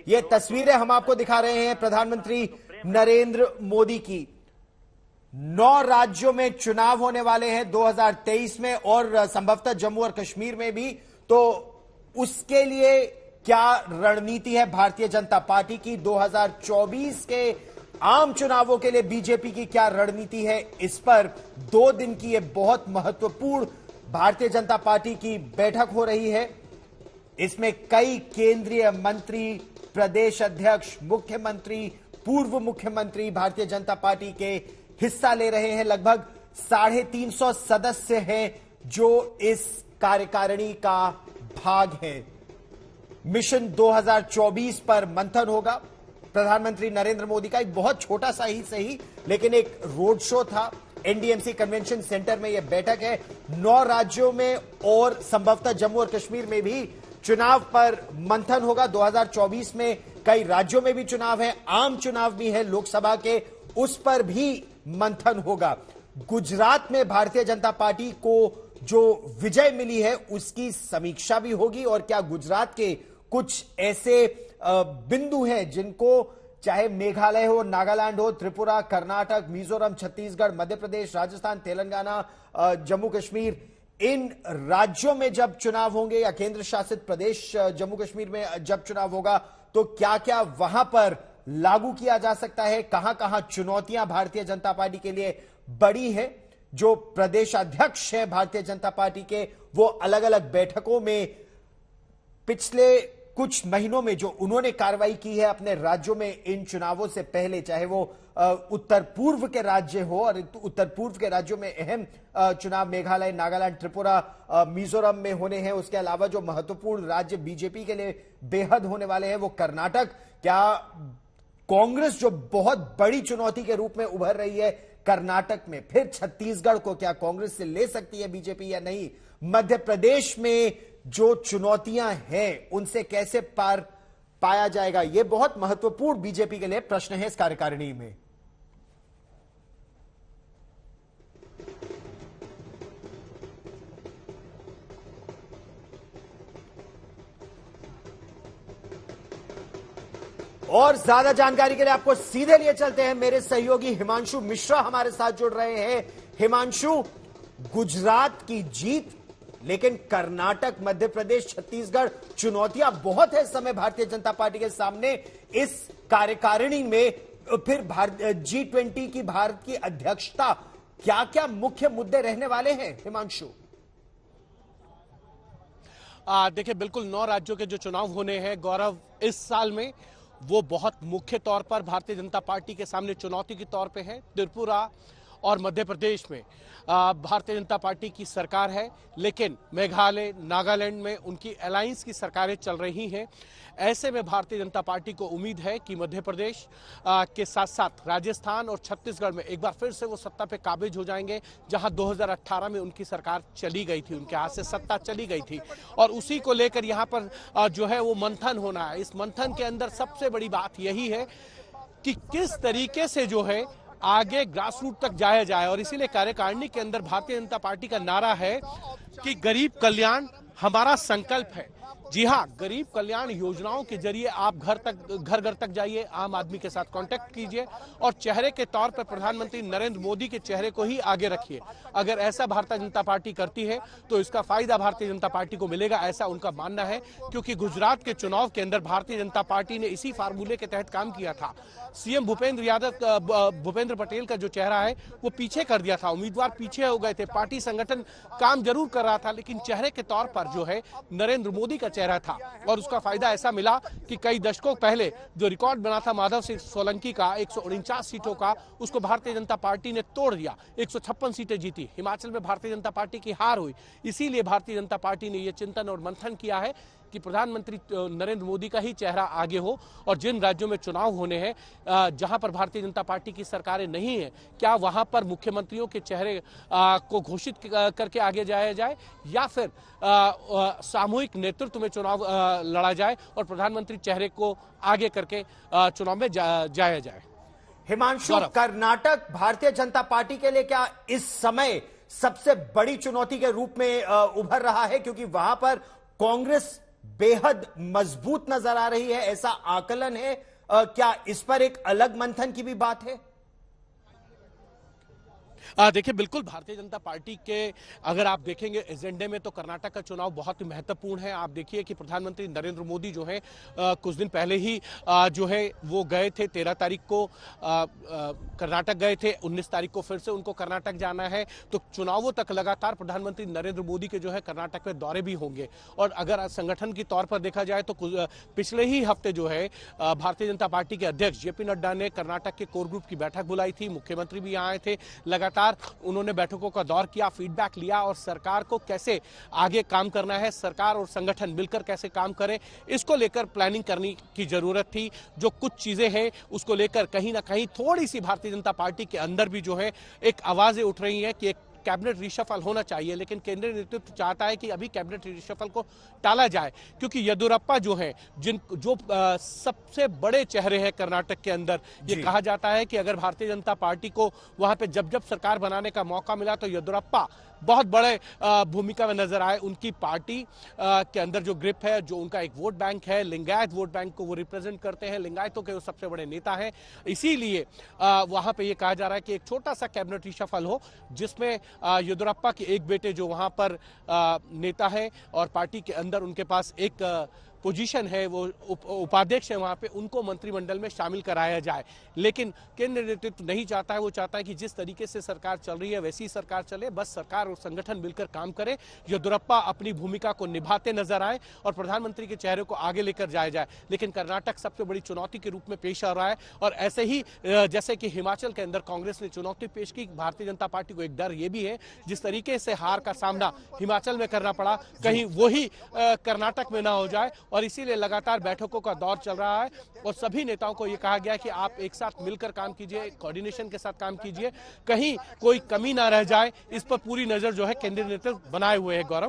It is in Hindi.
ये तस्वीरें हम आपको दिखा रहे हैं प्रधानमंत्री नरेंद्र मोदी की। 9 राज्यों में चुनाव होने वाले हैं 2023 में और संभवतः जम्मू और कश्मीर में भी। तो उसके लिए क्या रणनीति है भारतीय जनता पार्टी की? 2024 के आम चुनावों के लिए बीजेपी की क्या रणनीति है? इस पर 2 दिन की यह बहुत महत्वपूर्ण भारतीय जनता पार्टी की बैठक हो रही है। इसमें कई केंद्रीय मंत्री, प्रदेश अध्यक्ष, मुख्यमंत्री, पूर्व मुख्यमंत्री भारतीय जनता पार्टी के हिस्सा ले रहे हैं। लगभग 350 सदस्य हैं जो इस कार्यकारिणी का भाग हैं। मिशन 2024 पर मंथन होगा। प्रधानमंत्री नरेंद्र मोदी का एक बहुत छोटा सा ही सही लेकिन एक रोड शो था। एनडीएमसी कन्वेंशन सेंटर में यह बैठक है। 9 राज्यों में और संभवतः जम्मू और कश्मीर में भी चुनाव पर मंथन होगा। 2024 में कई राज्यों में भी चुनाव है, आम चुनाव भी है लोकसभा के, उस पर भी मंथन होगा। गुजरात में भारतीय जनता पार्टी को जो विजय मिली है उसकी समीक्षा भी होगी और क्या गुजरात के कुछ ऐसे बिंदु हैं जिनको चाहे मेघालय हो, नागालैंड हो, त्रिपुरा, कर्नाटक, मिजोरम, छत्तीसगढ़, मध्य प्रदेश, राजस्थान, तेलंगाना, जम्मू कश्मीर, इन राज्यों में जब चुनाव होंगे या केंद्र शासित प्रदेश जम्मू कश्मीर में जब चुनाव होगा तो क्या क्या वहां पर लागू किया जा सकता है? कहां कहां चुनौतियां भारतीय जनता पार्टी के लिए बड़ी है? जो प्रदेश अध्यक्ष है भारतीय जनता पार्टी के, वो अलग अलग बैठकों में पिछले कुछ महीनों में जो उन्होंने कार्रवाई की है अपने राज्यों में इन चुनावों से पहले, चाहे वो उत्तर पूर्व के राज्य हो, और उत्तर पूर्व के राज्यों में अहम चुनाव मेघालय, नागालैंड, त्रिपुरा, मिजोरम में होने हैं। उसके अलावा जो महत्वपूर्ण राज्य बीजेपी के लिए बेहद होने वाले हैं वो कर्नाटक। क्या कांग्रेस जो बहुत बड़ी चुनौती के रूप में उभर रही है कर्नाटक में, फिर छत्तीसगढ़ को क्या कांग्रेस से ले सकती है बीजेपी या नहीं? मध्य प्रदेश में जो चुनौतियां हैं उनसे कैसे पार पाया जाएगा? यह बहुत महत्वपूर्ण बीजेपी के लिए प्रश्न है इस कार्यकारिणी में। और ज्यादा जानकारी के लिए आपको सीधे लिए चलते हैं। मेरे सहयोगी हिमांशु मिश्रा हमारे साथ जुड़ रहे हैं। हिमांशु, गुजरात की जीत, लेकिन कर्नाटक, मध्य प्रदेश, छत्तीसगढ़, चुनौतियां बहुत है इस समय भारतीय जनता पार्टी के सामने इस कार्यकारिणी में। फिर G20 की भारत की अध्यक्षता, क्या क्या मुख्य मुद्दे रहने वाले हैं हिमांशु? देखिए, बिल्कुल 9 राज्यों के जो चुनाव होने हैं गौरव इस साल में, वो बहुत मुख्य तौर पर भारतीय जनता पार्टी के सामने चुनौती के तौर पे है। त्रिपुरा और मध्य प्रदेश में भारतीय जनता पार्टी की सरकार है, लेकिन मेघालय, नागालैंड में उनकी अलायंस की सरकारें चल रही हैं। ऐसे में भारतीय जनता पार्टी को उम्मीद है कि मध्य प्रदेश के साथ साथ राजस्थान और छत्तीसगढ़ में एक बार फिर से वो सत्ता पे काबिज हो जाएंगे, जहां 2018 में उनकी सरकार चली गई थी, उनके हाथ से सत्ता चली गई थी। और उसी को लेकर यहाँ पर जो है वो मंथन होना है। इस मंथन के अंदर सबसे बड़ी बात यही है कि किस तरीके से जो है आगे ग्रास रूट तक जाया जाए। और इसीलिए कार्यकारिणी के अंदर भारतीय जनता पार्टी का नारा है कि गरीब कल्याण हमारा संकल्प है। जी हाँ, गरीब कल्याण योजनाओं के जरिए आप घर घर तक जाइए, आम आदमी के साथ कांटेक्ट कीजिए और चेहरे के तौर पर प्रधानमंत्री नरेंद्र मोदी के चेहरे को ही आगे रखिए। अगर ऐसा भारतीय जनता पार्टी करती है तो इसका फायदा भारतीय जनता पार्टी को मिलेगा, ऐसा उनका मानना है। क्योंकि गुजरात के चुनाव के अंदर भारतीय जनता पार्टी ने इसी फार्मूले के तहत काम किया था। सीएम भूपेंद्र पटेल का जो चेहरा है वो पीछे कर दिया था, उम्मीदवार पीछे हो गए थे। पार्टी संगठन काम जरूर कर रहा था, लेकिन चेहरे के तौर पर जो है नरेंद्र मोदी का चेहरा था। और उसका फायदा ऐसा मिला कि कई दशकों पहले जो रिकॉर्ड बना था माधव सिंह सोलंकी का 149 सीटों का, उसको भारतीय जनता पार्टी ने तोड़ दिया, 156 सीटें जीती। हिमाचल में भारतीय जनता पार्टी की हार हुई। इसीलिए भारतीय जनता पार्टी ने यह चिंतन और मंथन किया है कि प्रधानमंत्री नरेंद्र मोदी का ही चेहरा आगे हो। और जिन राज्यों में चुनाव होने हैं, जहां पर भारतीय जनता पार्टी की सरकारें नहीं है, क्या वहां पर मुख्यमंत्रियों के चेहरे को घोषित करके आगे जाया जाए या फिर सामूहिक नेतृत्व में चुनाव लड़ा जाए और प्रधानमंत्री चेहरे को आगे करके चुनाव में जाया जाए? हिमांशु, कर्नाटक भारतीय जनता पार्टी के लिए क्या इस समय सबसे बड़ी चुनौती के रूप में उभर रहा है? क्योंकि वहां पर कांग्रेस बेहद मजबूत नजर आ रही है, ऐसा आकलन है। क्या इस पर एक अलग मंथन की भी बात है? देखिए, बिल्कुल भारतीय जनता पार्टी के अगर आप देखेंगे एजेंडे में तो कर्नाटक का चुनाव बहुत ही महत्वपूर्ण है। आप देखिए कि प्रधानमंत्री नरेंद्र मोदी जो है कुछ दिन पहले ही जो है वो गए थे, 13 तारीख को कर्नाटक गए थे, 19 तारीख को फिर से उनको कर्नाटक जाना है। तो चुनावों तक लगातार प्रधानमंत्री नरेंद्र मोदी के जो है कर्नाटक में दौरे भी होंगे। और अगर संगठन के तौर पर देखा जाए तो पिछले ही हफ्ते जो है भारतीय जनता पार्टी के अध्यक्ष जेपी नड्डा ने कर्नाटक के कोर ग्रुप की बैठक बुलाई थी, मुख्यमंत्री भी यहाँ आए थे। लगातार उन्होंने बैठकों का दौर किया, फीडबैक लिया और सरकार को कैसे आगे काम करना है, सरकार और संगठन मिलकर कैसे काम करें, इसको लेकर प्लानिंग करने की जरूरत थी। जो कुछ चीजें हैं उसको लेकर कहीं ना कहीं थोड़ी सी भारतीय जनता पार्टी के अंदर भी जो है एक आवाजें उठ रही हैं कि एक कैबिनेट रिशफल होना चाहिए, लेकिन केंद्रीय नेतृत्व चाहता है कि अभी कैबिनेट रिशफल को टाला जाए, क्योंकि येदियुरप्पा जो है सबसे बड़े चेहरे हैं कर्नाटक के अंदर। ये कहा जाता है कि अगर भारतीय जनता पार्टी को वहां पे जब जब सरकार बनाने का मौका मिला तो येदियुरप्पा बहुत बड़े भूमिका में नजर आए। उनकी पार्टी के अंदर जो ग्रिप है, जो उनका एक वोट बैंक है, लिंगायत वोट बैंक को वो रिप्रेजेंट करते हैं, लिंगायतों के वो सबसे बड़े नेता हैं। इसीलिए वहां पे ये कहा जा रहा है कि एक छोटा सा कैबिनेट रिशफल हो जिसमें येदियुरप्पा के एक बेटे जो वहां पर नेता है और पार्टी के अंदर उनके पास एक पोजीशन है, वो उपाध्यक्ष है वहां पे, उनको मंत्रिमंडल में शामिल कराया जाए। लेकिन केंद्र नेतृत्व नहीं चाहता है, वो चाहता है कि जिस तरीके से सरकार चल रही है वैसी ही सरकार चले, बस सरकार और संगठन मिलकर काम करे, येदियुरप्पा अपनी भूमिका को निभाते नजर आए और प्रधानमंत्री के चेहरे को आगे लेकर जाया जाए। लेकिन कर्नाटक सबसे बड़ी चुनौती के रूप में पेश आ रहा है और ऐसे ही जैसे कि हिमाचल के अंदर कांग्रेस ने चुनौती पेश की, भारतीय जनता पार्टी को एक डर यह भी है जिस तरीके से हार का सामना हिमाचल में करना पड़ा, कहीं वही कर्नाटक में ना हो जाए। और इसीलिए लगातार बैठकों का दौर चल रहा है और सभी नेताओं को यह कहा गया कि आप एक साथ मिलकर काम कीजिए, कोऑर्डिनेशन के साथ काम कीजिए, कहीं कोई कमी ना रह जाए, इस पर पूरी नजर जो है केंद्रीय नेतृत्व बनाए हुए है। गौरव।